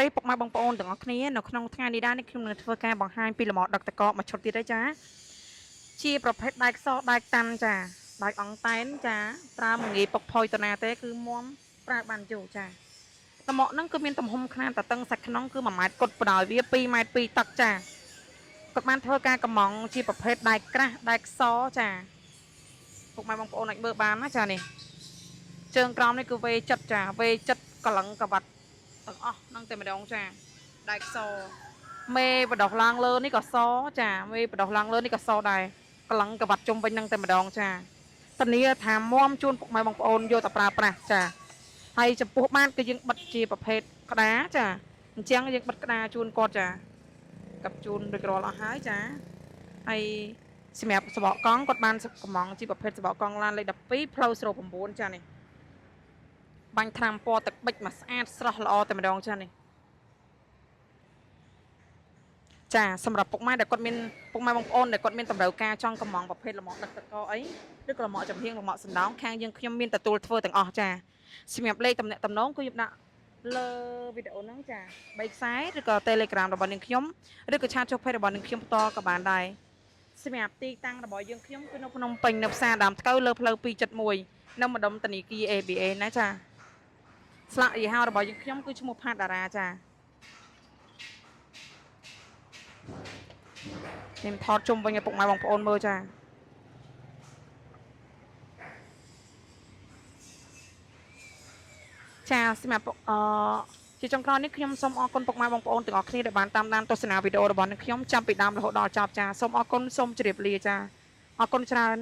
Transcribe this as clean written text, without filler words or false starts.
ដីពុកម៉ែបងប្អូនទាំងអស់គ្នានៅក្នុងថ្ងៃនេះដែរនេះខ្ញុំនឹងធ្វើការបង្ហាញពីលំអដឹកតកមកឈុតទៀតហើយចាជាប្រភេទដែកសដែកតាន់ចាដែកអង្តែនចាប្រើមួយងាយពុកផុយតណាទេគឺមុំប្រើបានយូរចាលំអហ្នឹងគឺមានទំហំខ្នាតតឹងសាច់ក្នុងគឺ1ម៉ែត្រគត់បដោយវា2ម៉ែត្រ2តឹកចាគាត់បានធ្វើការកំងជាប្រភេទដែកក្រាស់ដែកសចាពុកម៉ែបងប្អូនអាចមើលបានណាចានេះជើងក្រោមនេះគឺវេចិត្តចាវេចិត្តកលឹងកបាត់ទាំងអស់ហ្នឹងតែម្ដងចាដែកសមេបដោះឡើងលើនេះក៏សចាមេបដោះឡើងលើនេះក៏សដែរកលឹងកបាត់ជុំវិញហ្នឹងតែម្ដងចាធានាថាមុំជូនពុកម៉ែបងប្អូនយកទៅប្រើប្រាស់ចាហើយចំពោះបានគឺយើងបិទជាប្រភេទក្តារចាអញ្ចឹងយើងបិទក្តារជូនគាត់ចាកັບជូនដូចរាល់អស់ហើយចាហើយសម្រាប់សបកកង់គាត់បានកំងជាប្រភេទសបកកង់ឡានលេខ12ផ្លូវ09ចានេះបាញ់ថ្នាំពណ៌ទឹកប៊ិចមកស្អាតស្រស់ល្អតែម្ដងចានេះចាសម្រាប់ពុកម៉ែដែលគាត់មានពុកម៉ែបងប្អូនដែលគាត់មានតម្រូវការចង់កំងប្រភេទលំអដឹកតកអីឬក៏លំអចំហៀងលំអសណ្ដោងខាងយើងខ្ញុំមានទទួលធ្វើទាំងអស់ចាសម្រាប់លេខទំនាក់ទំនងគឺខ្ញុំដាក់លើវីដេអូហ្នឹងចា3ខ្សែឬក៏ Telegram របស់នាងខ្ញុំឬក៏ឆាតចុះផេករបស់នាងខ្ញុំផ្ទាល់ក៏បានដែរសម្រាប់ទីតាំងរបស់យើងខ្ញុំគឺនៅភ្នំពេញនៅផ្សារដើមថ្កូវលើផ្លូវ271នៅម្ដុំធនីគារ ABA ណាចាស្លាកយីហោរបស់យើងខ្ញុំគឺឈ្មោះផាតតារាចាខ្ញុំថតជុំវិញឲ្យពុកម៉ែបងប្អូនមើលចាចាសម្រាប់ជាចុងក្រោយនេះខ្ញុំសូមអរគុណពុកម៉ែបងប្អូនទាំងអស់គ្នាដែលបានតាមដានទស្សនាវីដេអូរបស់ខ្ញុំចាប់ពីដើមរហូតដល់ចប់ចាសូមអរគុណសូមជម្រាបលាចាអរគុណច្រើន